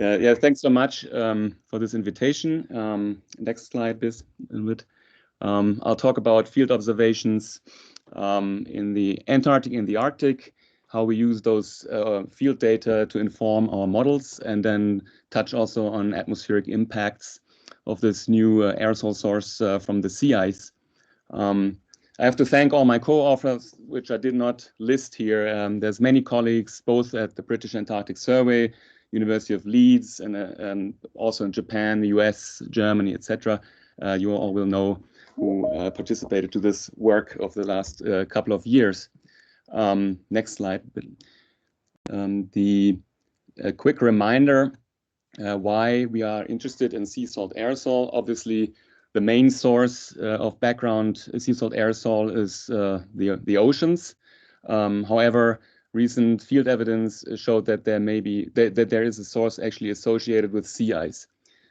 Yeah, thanks so much for this invitation. Next slide, please. I'll talk about field observations in the Antarctic and the Arctic, how we use those field data to inform our models, and then touch also on atmospheric impacts of this new aerosol source from the sea ice. I have to thank all my co-authors, which I did not list here. There's many colleagues, both at the British Antarctic Survey, University of Leeds, and also in Japan, the US, Germany, etc. You all will know who participated to this work of the last couple of years. Next slide. A quick reminder why we are interested in sea salt aerosol. Obviously, the main source of background sea salt aerosol is the oceans. However, recent field evidence showed that there is a source actually associated with sea ice.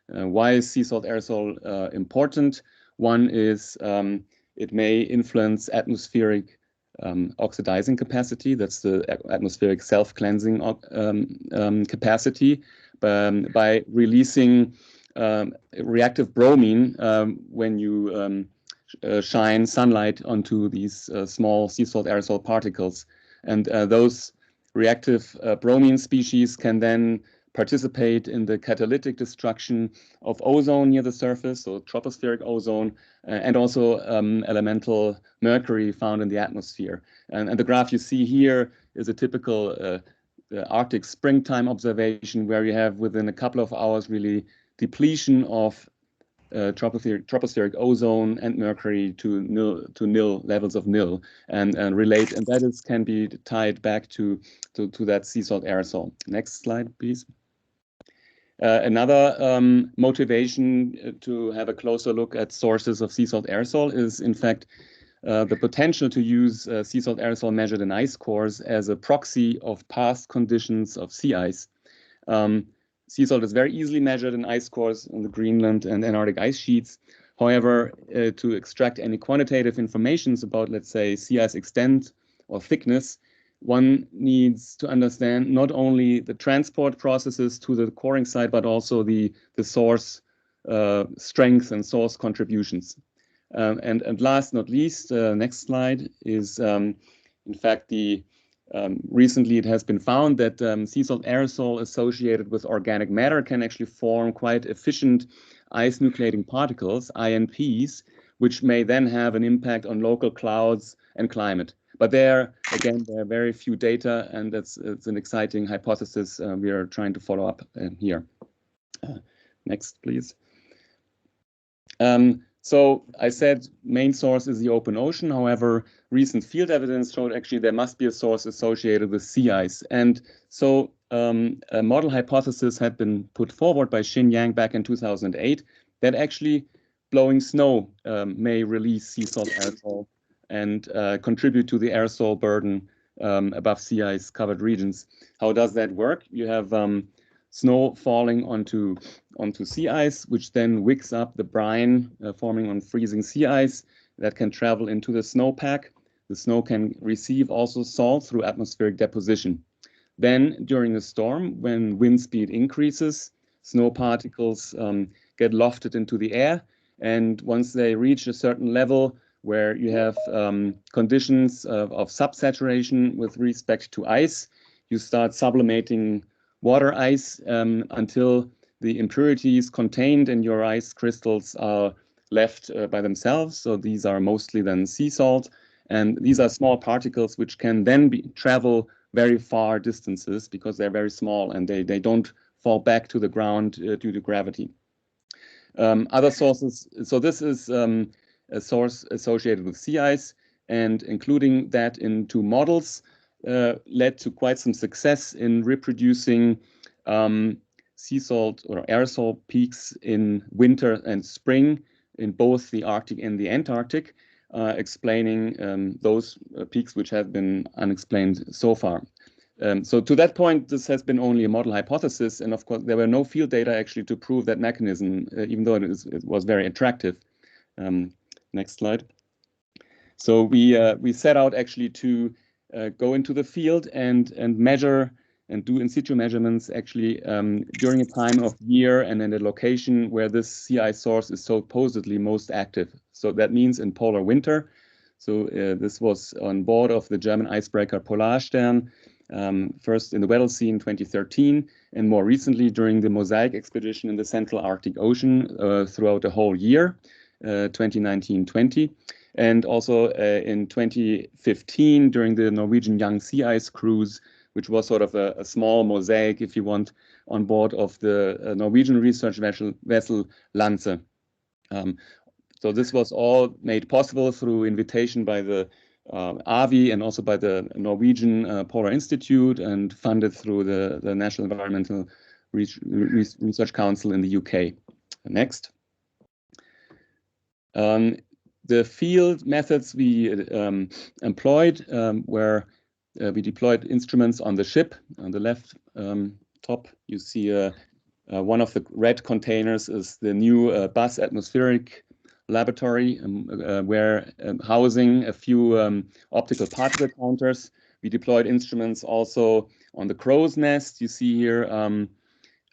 Why is sea salt aerosol important? One is it may influence atmospheric oxidizing capacity. That's the atmospheric self-cleansing capacity by releasing reactive bromine when you shine sunlight onto these small sea salt aerosol particles. And those reactive bromine species can then participate in the catalytic destruction of ozone near the surface, so tropospheric ozone, and also elemental mercury found in the atmosphere. And the graph you see here is a typical Arctic springtime observation where you have within a couple of hours really depletion of tropospheric ozone and mercury to nil levels of nil, and that can be tied back to that sea salt aerosol. Next slide, please. Another motivation to have a closer look at sources of sea salt aerosol is, in fact, the potential to use sea salt aerosol measured in ice cores as a proxy of past conditions of sea ice. Sea salt is very easily measured in ice cores in the Greenland and Antarctic ice sheets. However, to extract any quantitative information about, let's say, sea ice extent or thickness, one needs to understand not only the transport processes to the coring site, but also the source strength and source contributions. And last not least, next slide is, in fact, recently it has been found that sea salt aerosol associated with organic matter can actually form quite efficient ice nucleating particles, INPs, which may then have an impact on local clouds and climate. But there are very few data, and it's an exciting hypothesis we are trying to follow up here. Next, please. So I said main source is the open ocean. However, recent field evidence showed actually there must be a source associated with sea ice. And so a model hypothesis had been put forward by Xin Yang back in 2008 that actually blowing snow may release sea salt aerosol and contribute to the aerosol burden above sea ice covered regions. How does that work? You have snow falling onto sea ice, which then wicks up the brine forming on freezing sea ice that can travel into the snowpack. The snow can receive also salt through atmospheric deposition. Then during a storm, when wind speed increases, snow particles get lofted into the air. And once they reach a certain level where you have conditions of subsaturation with respect to ice, you start sublimating water ice until the impurities contained in your ice crystals are left by themselves. So these are mostly then sea salt, and these are small particles which can then travel very far distances because they're very small and they don't fall back to the ground due to gravity. Other sources, so this is a source associated with sea ice, and including that into models led to quite some success in reproducing sea salt or aerosol peaks in winter and spring in both the Arctic and the Antarctic, explaining those peaks which have been unexplained so far. So to that point, this has been only a model hypothesis, and of course there were no field data actually to prove that mechanism, even though it was very attractive. Next slide. So we set out actually to go into the field and measure and do in situ measurements actually during a time of year and in a location where this sea ice source is supposedly most active. So that means in polar winter. So this was on board of the German icebreaker Polarstern, first in the Weddell Sea in 2013, and more recently during the Mosaic expedition in the Central Arctic Ocean throughout the whole year, 2019-20. And also in 2015 during the Norwegian Young Sea Ice Cruise, which was sort of a small mosaic, if you want, on board of the Norwegian research vessel Lanse. So this was all made possible through invitation by the AVI and also by the Norwegian Polar Institute and funded through the National Environmental Research Council in the UK. Next. The field methods we employed were we deployed instruments on the ship. On the left top, you see one of the red containers is the new BAS atmospheric laboratory where housing a few optical particle counters. We deployed instruments also on the crow's nest. You see here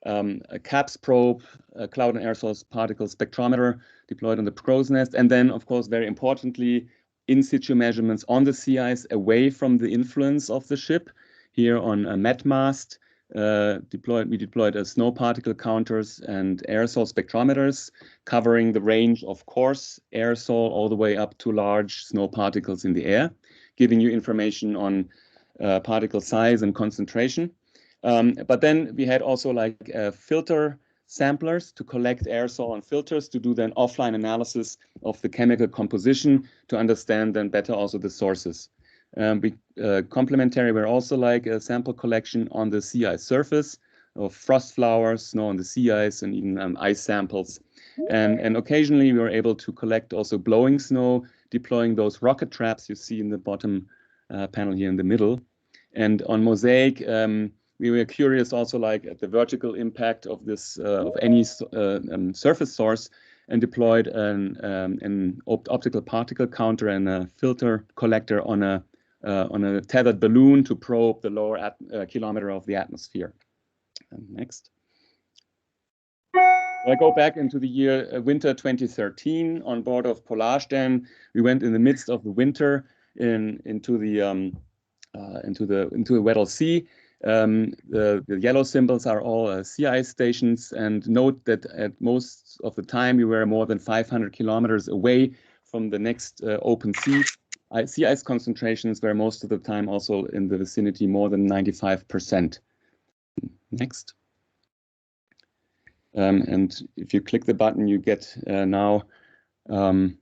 a CAPS probe, a cloud and aerosol particle spectrometer deployed on the crow's nest. And then, of course, very importantly, in situ measurements on the sea ice away from the influence of the ship. Here on a MET mast, we deployed snow particle counters and aerosol spectrometers covering the range of coarse aerosol all the way up to large snow particles in the air, giving you information on particle size and concentration. But then we had also like filter samplers to collect aerosol and filters to do then offline analysis of the chemical composition to understand then better also the sources. Complementary were also like a sample collection on the sea ice surface of frost flowers, snow on the sea ice, and even ice samples. And occasionally we were able to collect also blowing snow, deploying those rocket traps you see in the bottom panel here in the middle. And on Mosaic, we were curious also like at the vertical impact of this of any surface source, and deployed an optical particle counter and a filter collector on a tethered balloon to probe the lower kilometer of the atmosphere. And next. I go back into the year winter 2013 on board of Polarstern. We went in the midst of the winter into the Weddell Sea. The yellow symbols are all sea ice stations, and note that at most of the time we were more than 500 kilometers away from the next open sea. Sea ice concentrations were most of the time also in the vicinity more than 95%. Next. And if you click the button, you get now, an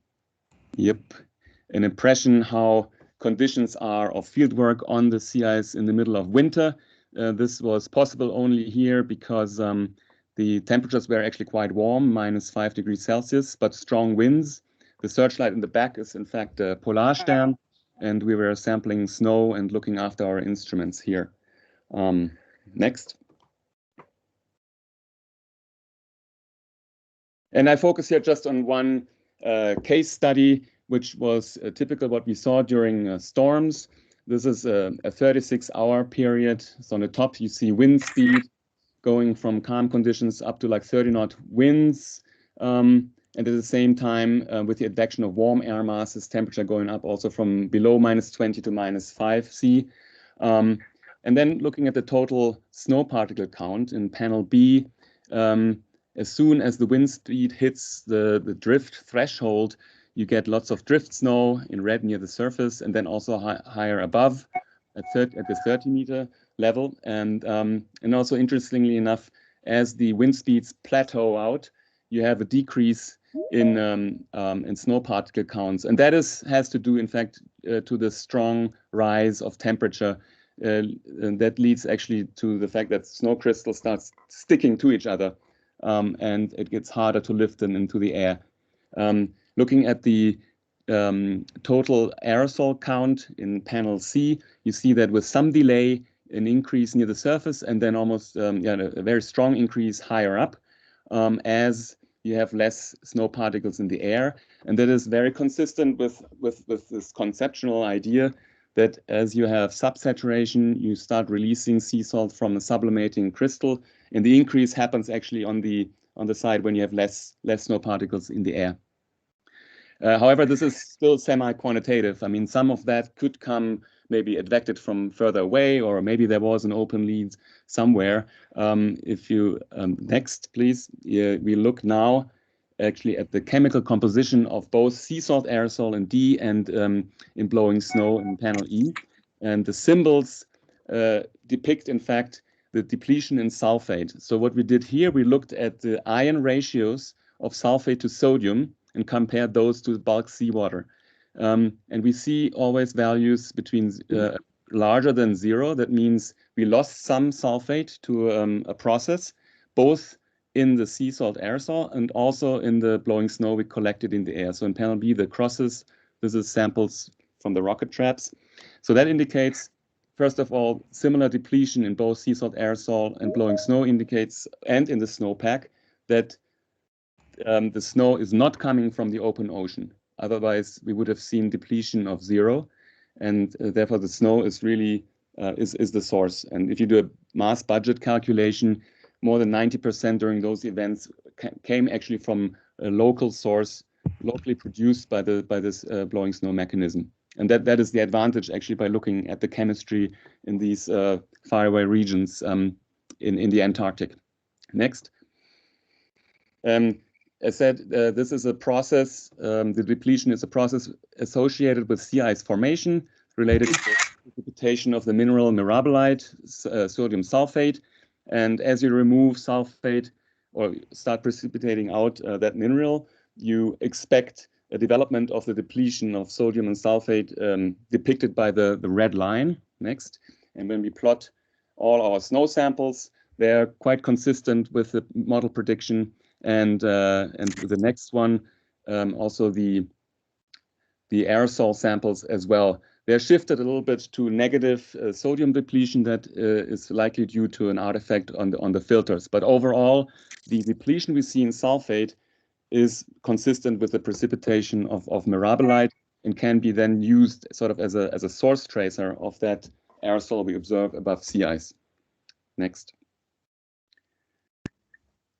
impression how conditions are of fieldwork on the sea ice in the middle of winter. This was possible only here because the temperatures were actually quite warm, -5 degrees Celsius, but strong winds. The searchlight in the back is in fact a Polarstern, and we were sampling snow and looking after our instruments here. Next. And I focus here just on one case study, which was typical what we saw during storms. This is a 36-hour period. So on the top, you see wind speed going from calm conditions up to like 30 knot winds. And at the same time, with the advection of warm air masses, temperature going up also from below -20 to -5 C. And then looking at the total snow particle count in panel B, as soon as the wind speed hits the drift threshold, you get lots of drift snow in red near the surface, and then also higher above at the 30-meter level. And also interestingly enough, as the wind speeds plateau out, you have a decrease in snow particle counts, and that has to do, in fact, to the strong rise of temperature. And that leads actually to the fact that snow crystals start sticking to each other, and it gets harder to lift them into the air. Looking at the total aerosol count in panel C, you see that with some delay, an increase near the surface, and then almost a very strong increase higher up as you have less snow particles in the air. And that is very consistent with this conceptual idea that as you have subsaturation, you start releasing sea salt from the sublimating crystal, and the increase happens actually on the side when you have less snow particles in the air. However, this is still semi-quantitative. I mean, some of that could come maybe advected from further away, or maybe there was an open lead somewhere. If you next, please, we look now actually at the chemical composition of both sea salt aerosol in D and in blowing snow in panel E. And the symbols depict, in fact, the depletion in sulfate. So what we did here, we looked at the ion ratios of sulfate to sodium and compared those to bulk seawater. And we see always values between larger than 0. That means we lost some sulfate to a process, both in the sea salt aerosol and also in the blowing snow we collected in the air. So in panel B, the crosses, this is samples from the rocket traps. So that indicates, first of all, similar depletion in both sea salt aerosol and blowing snow indicates, and in the snowpack, that the snow is not coming from the open ocean. Otherwise, we would have seen depletion of 0, and therefore the snow is really is the source. And if you do a mass budget calculation, more than 90% during those events came actually from a local source, locally produced by this blowing snow mechanism. And that is the advantage actually by looking at the chemistry in these faraway regions in the Antarctic. Next. As said, this is a process, the depletion is a process associated with sea ice formation related to the precipitation of the mineral mirabolite, sodium sulfate. And as you remove sulfate or start precipitating out that mineral, you expect a development of the depletion of sodium and sulfate depicted by the red line. Next. And when we plot all our snow samples, they're quite consistent with the model prediction. And the next one, also the aerosol samples as well. They're shifted a little bit to negative sodium depletion that is likely due to an artifact on the filters. But overall, the depletion we see in sulfate is consistent with the precipitation of mirabolite and can be then used sort of as a source tracer of that aerosol we observe above sea ice. Next.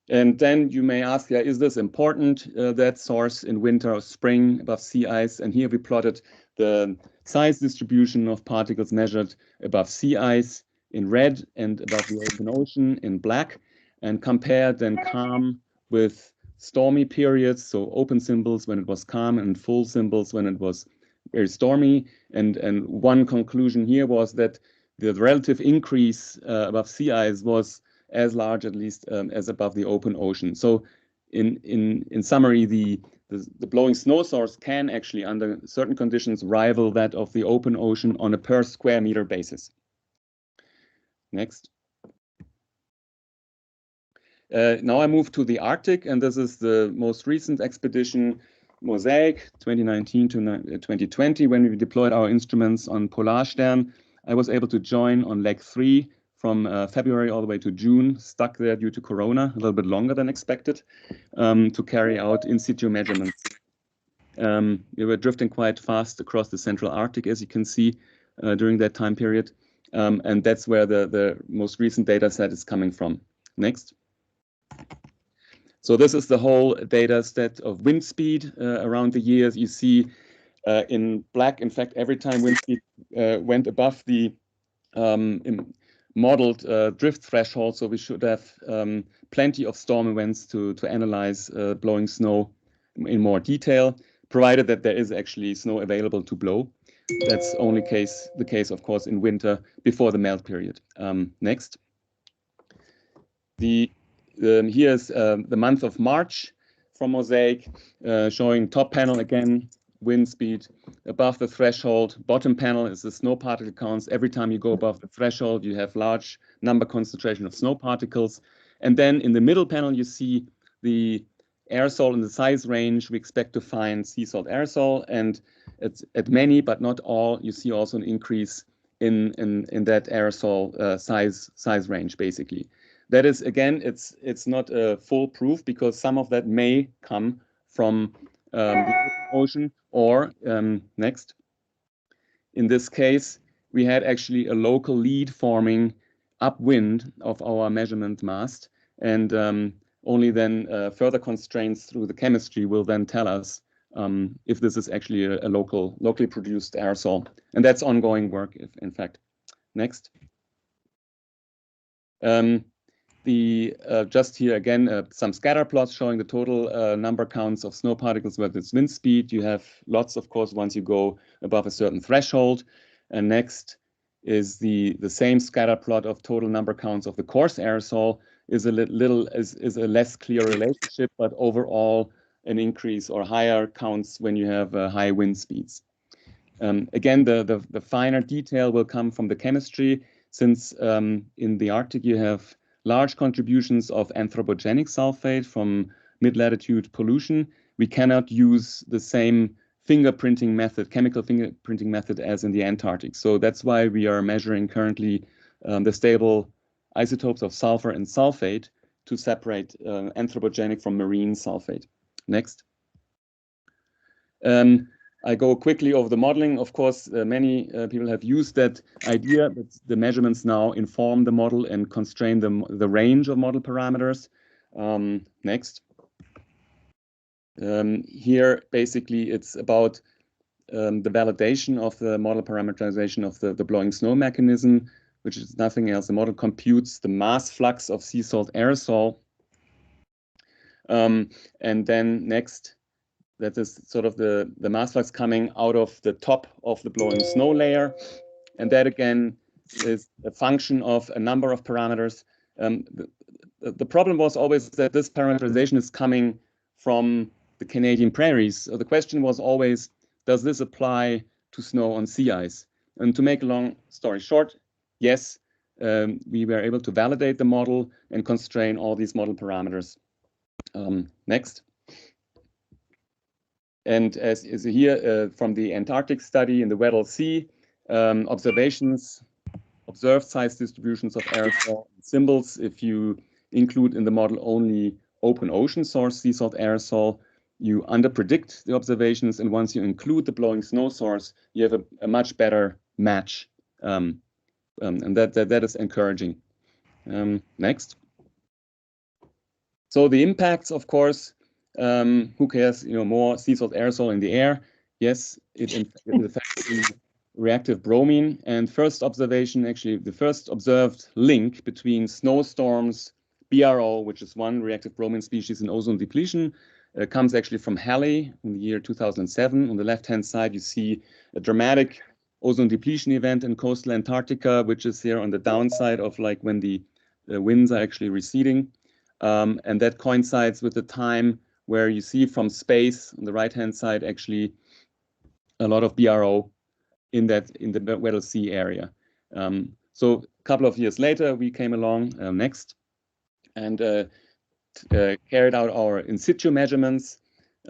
And then you may ask, yeah, is this important, that source in winter or spring above sea ice? And here we plotted the size distribution of particles measured above sea ice in red and above the open ocean in black, and compared then calm with stormy periods, so open symbols when it was calm and full symbols when it was very stormy. And one conclusion here was that the relative increase above sea ice was as large, at least, as above the open ocean. So in summary, the blowing snow source can actually, under certain conditions, rival that of the open ocean on a per square meter basis. Next. Now I move to the Arctic, and this is the most recent expedition, Mosaic, 2019 to 2020, when we deployed our instruments on Polarstern. I was able to join on leg 3 from February all the way to June, stuck there due to Corona, a little bit longer than expected, to carry out in situ measurements. We were drifting quite fast across the central Arctic, as you can see, during that time period. And that's where the most recent data set is coming from. Next. So this is the whole data set of wind speed around the years. You see in black, in fact, every time wind speed went above the modeled drift threshold, so we should have plenty of storm events to analyze blowing snow in more detail, provided that there is actually snow available to blow. That's only the case, of course, in winter before the melt period. Next. Here's the month of March from Mosaic, showing top panel again, wind speed above the threshold. Bottom panel is the snow particle counts. Every time you go above the threshold, you have large number concentration of snow particles. And then in the middle panel, you see the aerosol in the size range. We expect to find sea salt aerosol, and it's at many, but not all. You see also an increase in that aerosol size range, basically. That is, again, it's not a full proof, because some of that may come from the ocean, or next, in this case, we had actually a local lead forming upwind of our measurement mast, and only then further constraints through the chemistry will then tell us if this is actually a locally produced aerosol. And that's ongoing work, in fact. Next. Just here again, some scatter plots showing the total number counts of snow particles with its wind speed. You have lots, of course, once you go above a certain threshold. And next is the same scatter plot of total number counts of the coarse aerosol. Is a less clear relationship, but overall an increase or higher counts when you have high wind speeds. Again, the finer detail will come from the chemistry, since in the Arctic you have large contributions of anthropogenic sulfate from mid-latitude pollution. We cannot use the same fingerprinting method, chemical fingerprinting method, as in the Antarctic. So that's why we are measuring currently the stable isotopes of sulfur and sulfate to separate anthropogenic from marine sulfate. Next. I go quickly over the modeling. Of course, many people have used that idea, but the measurements now inform the model and constrain the range of model parameters. Next. Here, basically, it's about the validation of the model parameterization of the blowing snow mechanism, which is nothing else. The model computes the mass flux of sea salt aerosol. And then next, that is sort of the mass flux coming out of the top of the blowing snow layer. And that, again, is a function of a number of parameters. The problem was always that this parameterization is coming from the Canadian prairies. So the question was always, does this apply to snow on sea ice? And to make a long story short, yes, we were able to validate the model and constrain all these model parameters. Next. And as is here from the Antarctic study in the Weddell Sea, observations, observed size distributions of aerosol symbols. If you include in the model only open ocean source sea salt aerosol, you underpredict the observations. And once you include the blowing snow source, you have a much better match. And that is encouraging. Next. So the impacts, of course, who cares? More sea salt aerosol in the air. Yes, it affects the reactive bromine. And first observation, actually, the first observed link between snowstorms, BRO, which is one reactive bromine species in ozone depletion, comes actually from Halley in the year 2007. On the left-hand side, you see a dramatic ozone depletion event in coastal Antarctica, which is here on the downside of like when the winds are actually receding. And that coincides with the time where you see from space on the right-hand side actually a lot of BRO in the Weddell Sea area. So a couple of years later, we came along next and carried out our in situ measurements.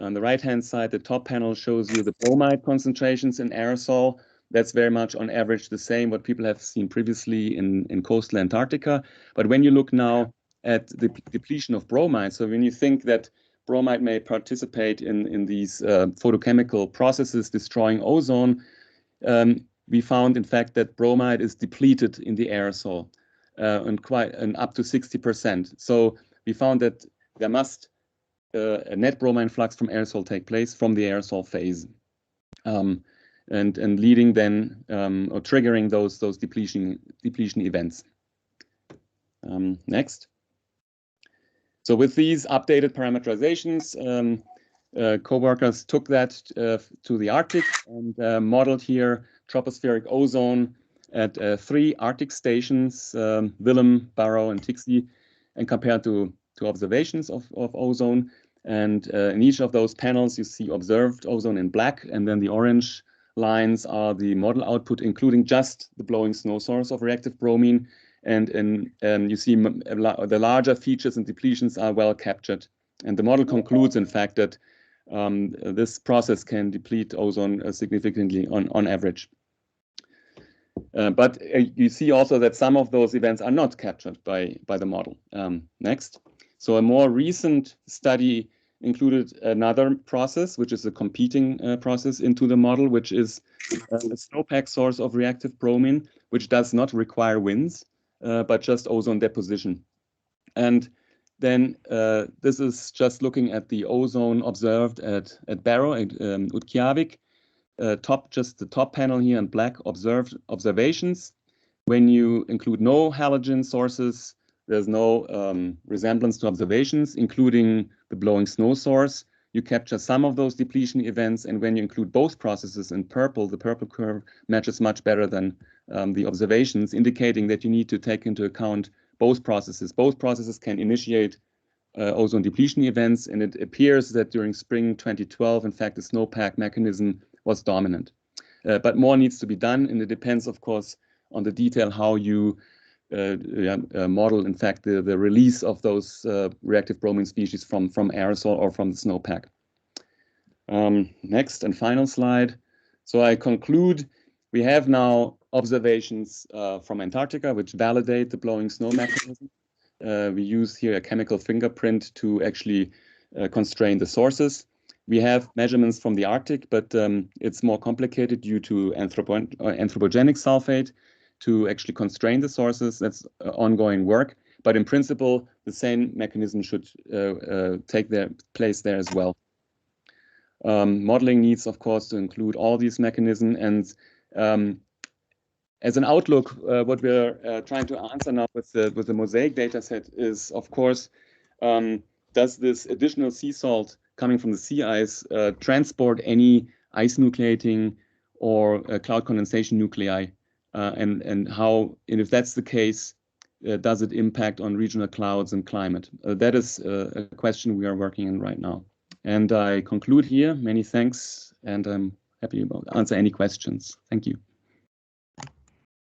On the right-hand side, the top panel shows you the bromide concentrations in aerosol. That's very much on average the same what people have seen previously in coastal Antarctica. But when you look now at the depletion of bromide, so when you think that bromide may participate in these photochemical processes destroying ozone, we found, in fact, that bromide is depleted in the aerosol and up to 60%. So we found that there must a net bromine flux from aerosol take place from the aerosol phase, and leading then or triggering those depletion events. Next. So with these updated parameterizations, co-workers took that to the Arctic and modeled here tropospheric ozone at 3 Arctic stations, Willem, Barrow, and Tixi, and compared to observations of ozone. And in each of those panels, you see observed ozone in black, and then the orange lines are the model output, including just the blowing snow source of reactive bromine. And you see the larger features and depletions are well captured. And the model concludes, in fact, that this process can deplete ozone significantly on average. But you see also that some of those events are not captured by the model. Next. So a more recent study included another process, which is a competing process into the model, which is a snowpack source of reactive bromine, which does not require winds, but just ozone deposition. And then this is just looking at the ozone observed at Barrow, at Utqiagvik. Just the top panel here in black, observations. When you include no halogen sources, there's no resemblance to observations, including the blowing snow source. You capture some of those depletion events, and when you include both processes in purple, the purple curve matches much better than the observations, indicating that you need to take into account both processes. Both processes can initiate ozone depletion events, and it appears that during spring 2012, in fact, the snowpack mechanism was dominant. But more needs to be done, and it depends, of course, on the detail how you model, in fact, the release of those reactive bromine species from aerosol or from the snowpack. Next and final slide. So I conclude, we have now observations from Antarctica, which validate the blowing snow mechanism. We use here a chemical fingerprint to actually constrain the sources. We have measurements from the Arctic, but it's more complicated due to anthropogenic sulfate to actually constrain the sources. That's ongoing work. But in principle, the same mechanism should take their place there as well. Modeling needs, of course, to include all these mechanisms. And as an outlook, what we're trying to answer now with the mosaic data set is, of course, does this additional sea salt coming from the sea ice transport any ice nucleating or cloud condensation nuclei? And if that's the case, does it impact on regional clouds and climate? That is a question we are working on right now. And I conclude here. Many thanks, and I'm happy to answer any questions. Thank you.